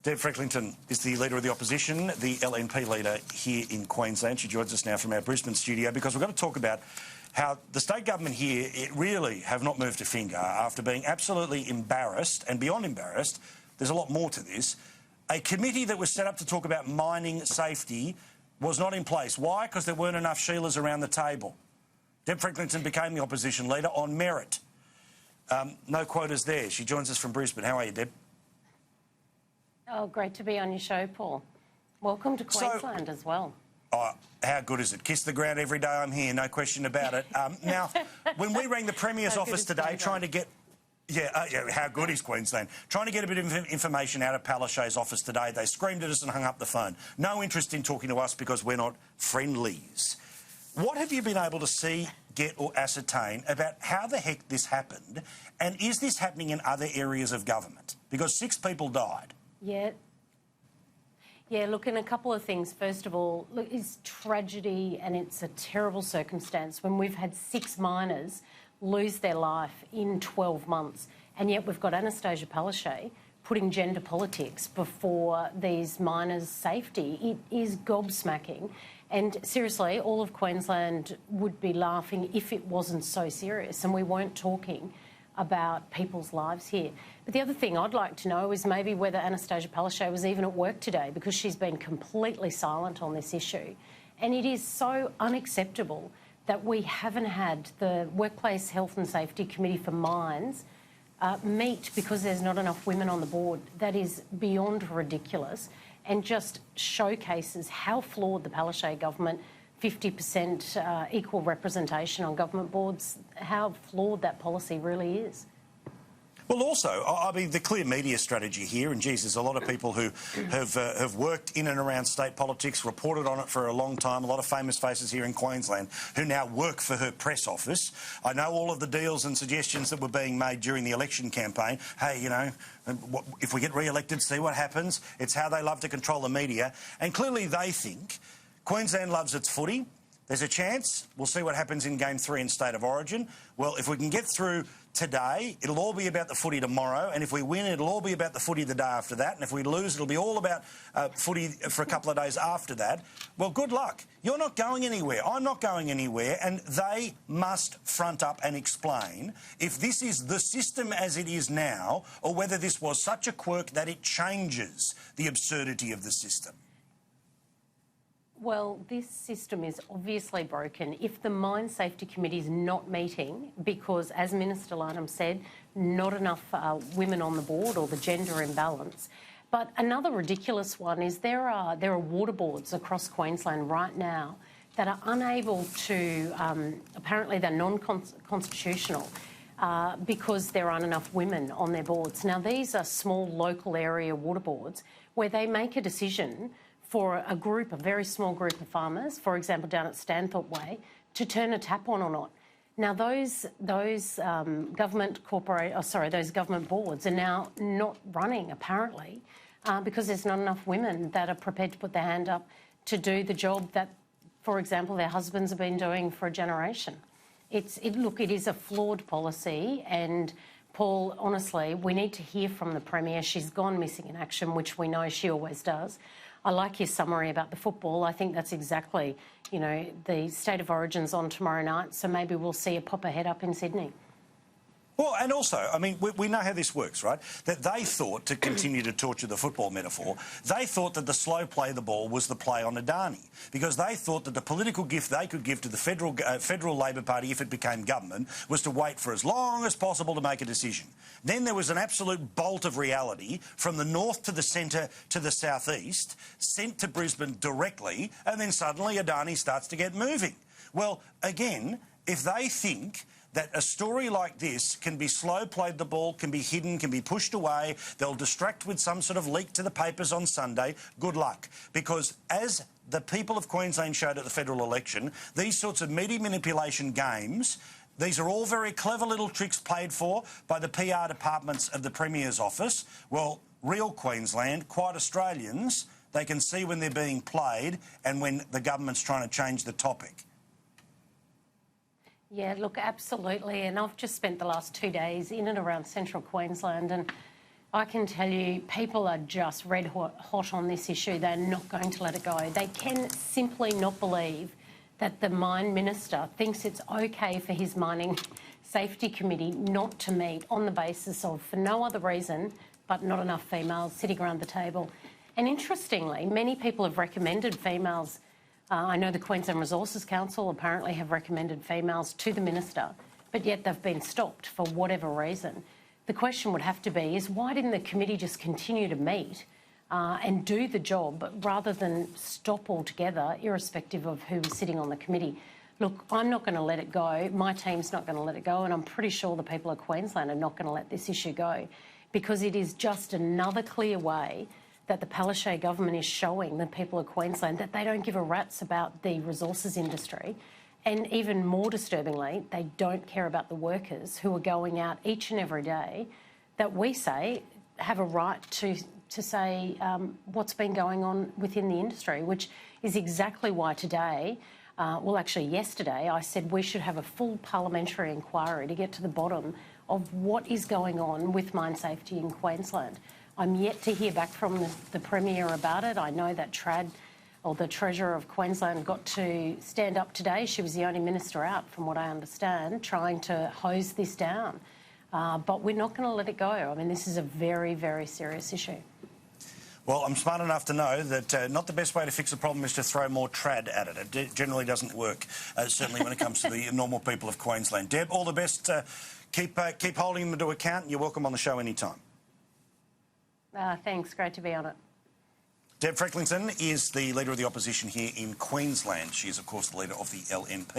Deb Frecklington is the Leader of the Opposition, the LNP leader here in Queensland. She joins us now from our Brisbane studio because we're going to talk about how the state government here really have not moved a finger after being absolutely embarrassed, and beyond embarrassed, there's a lot more to this. A committee that was set up to talk about mining safety was not in place. Why? Because there weren't enough Sheilas around the table. Deb Frecklington became the opposition leader on merit. No quotas there. She joins us from Brisbane. How are you, Deb? Oh, great to be on your show, Paul. Welcome to Queensland as well. Oh, how good is it? Kiss the ground every day I'm here, no question about it. Now, when we rang the Premier's office today trying to get... how good is Queensland? Trying to get a bit of information out of Palaszczuk's office today, they screamed at us and hung up the phone. No interest in talking to us because we're not friendlies. What have you been able to see, get or ascertain about how the heck this happened, and is this happening in other areas of government? Because 6 people died. Yeah, look, in a couple of things. First of all, look, it's tragedy and it's a terrible circumstance when we've had 6 miners lose their life in 12 months, and yet we've got Annastacia Palaszczuk putting gender politics before these miners' safety. It is gobsmacking. And seriously, all of Queensland would be laughing if it wasn't so serious and we weren't talking about people's lives here. But the other thing I'd like to know is maybe whether Annastacia Palaszczuk was even at work today, because she's been completely silent on this issue. And it is so unacceptable that we haven't had the Workplace Health and Safety Committee for Mines meet because there's not enough women on the board. That is beyond ridiculous and just showcases how flawed the Palaszczuk government, 50% equal representation on government boards, how flawed that policy really is. Well, also, I mean, the clear media strategy here, and geez, there's a lot of people who have worked in and around state politics, reported on it for a long time, a lot of famous faces here in Queensland who now work for her press office. I know all of the deals and suggestions that were being made during the election campaign. Hey, you know, if we get re-elected, see what happens. It's how they love to control the media. And clearly they think Queensland loves its footy. There's a chance. We'll see what happens in Game 3 in State of Origin. Well, if we can get through today, it'll all be about the footy tomorrow. And if we win, it'll all be about the footy the day after that. And if we lose, it'll be all about footy for a couple of days after that. Well, good luck. You're not going anywhere. I'm not going anywhere. And they must front up and explain if this is the system as it is now or whether this was such a quirk that it changes the absurdity of the system. Well, this system is obviously broken. If the Mine Safety Committee is not meeting because, as Minister Lanham said, not enough women on the board or the gender imbalance. But another ridiculous one is there are water boards across Queensland right now that are unable to, apparently they're non-constitutional because there aren't enough women on their boards. Now, these are small local area water boards where they make a decision for a group, a very small group of farmers, for example, down at Stanthorpe Way, to turn a tap on or not. Now, those government boards are now not running, apparently, because there's not enough women that are prepared to put their hand up to do the job that, for example, their husbands have been doing for a generation. Look, it is a flawed policy, and Paul, honestly, we need to hear from the Premier. She's gone missing in action, which we know she always does. I like your summary about the football. I think that's exactly, you know, the State of Origin's on tomorrow night, so maybe we'll see a pop ahead up in Sydney. Well, and also, I mean, we know how this works, right? That they thought, to continue to torture the football metaphor, they thought that the slow play of the ball was the play on Adani, because they thought that the political gift they could give to the Federal Labor Party if it became government was to wait for as long as possible to make a decision. Then there was an absolute bolt of reality from the north to the centre to the southeast, sent to Brisbane directly, and then suddenly Adani starts to get moving. Well, again, if they think that a story like this can be slow played the ball, can be hidden, can be pushed away, they'll distract with some sort of leak to the papers on Sunday, good luck. Because as the people of Queensland showed at the federal election, these sorts of media manipulation games, these are all very clever little tricks paid for by the PR departments of the Premier's office. Well, real Queensland, quite Australians, they can see when they're being played and when the government's trying to change the topic. Yeah, look, absolutely. And I've just spent the last 2 days in and around central Queensland, and I can tell you, people are just red hot on this issue. They're not going to let it go. They can simply not believe that the Mine Minister thinks it's okay for his Mining Safety Committee not to meet on the basis of, for no other reason, but not enough females sitting around the table. And interestingly, many people have recommended females. I know the Queensland Resources Council apparently have recommended females to the Minister, but yet they've been stopped for whatever reason. The question would have to be is why didn't the committee just continue to meet and do the job rather than stop altogether, irrespective of who was sitting on the committee? Look, I'm not going to let it go. My team's not going to let it go, and I'm pretty sure the people of Queensland are not going to let this issue go, because it is just another clear way that the Palaszczuk government is showing the people of Queensland that they don't give a rat's about the resources industry. And even more disturbingly, they don't care about the workers who are going out each and every day that we say have a right to say what's been going on within the industry, which is exactly why today, well, actually yesterday, I said we should have a full parliamentary inquiry to get to the bottom of what is going on with mine safety in Queensland. I'm yet to hear back from the Premier about it. I know that the Treasurer of Queensland got to stand up today. She was the only minister out, from what I understand, trying to hose this down. But we're not going to let it go. I mean, this is a very, very serious issue. Well, I'm smart enough to know that not the best way to fix a problem is to throw more trad at it. It generally doesn't work, certainly when it comes to the normal people of Queensland. Deb, all the best. Keep holding them to account. You're welcome on the show anytime. Thanks. Great to be on it. Deb Frecklington is the Leader of the Opposition here in Queensland. She is, of course, the Leader of the LNP.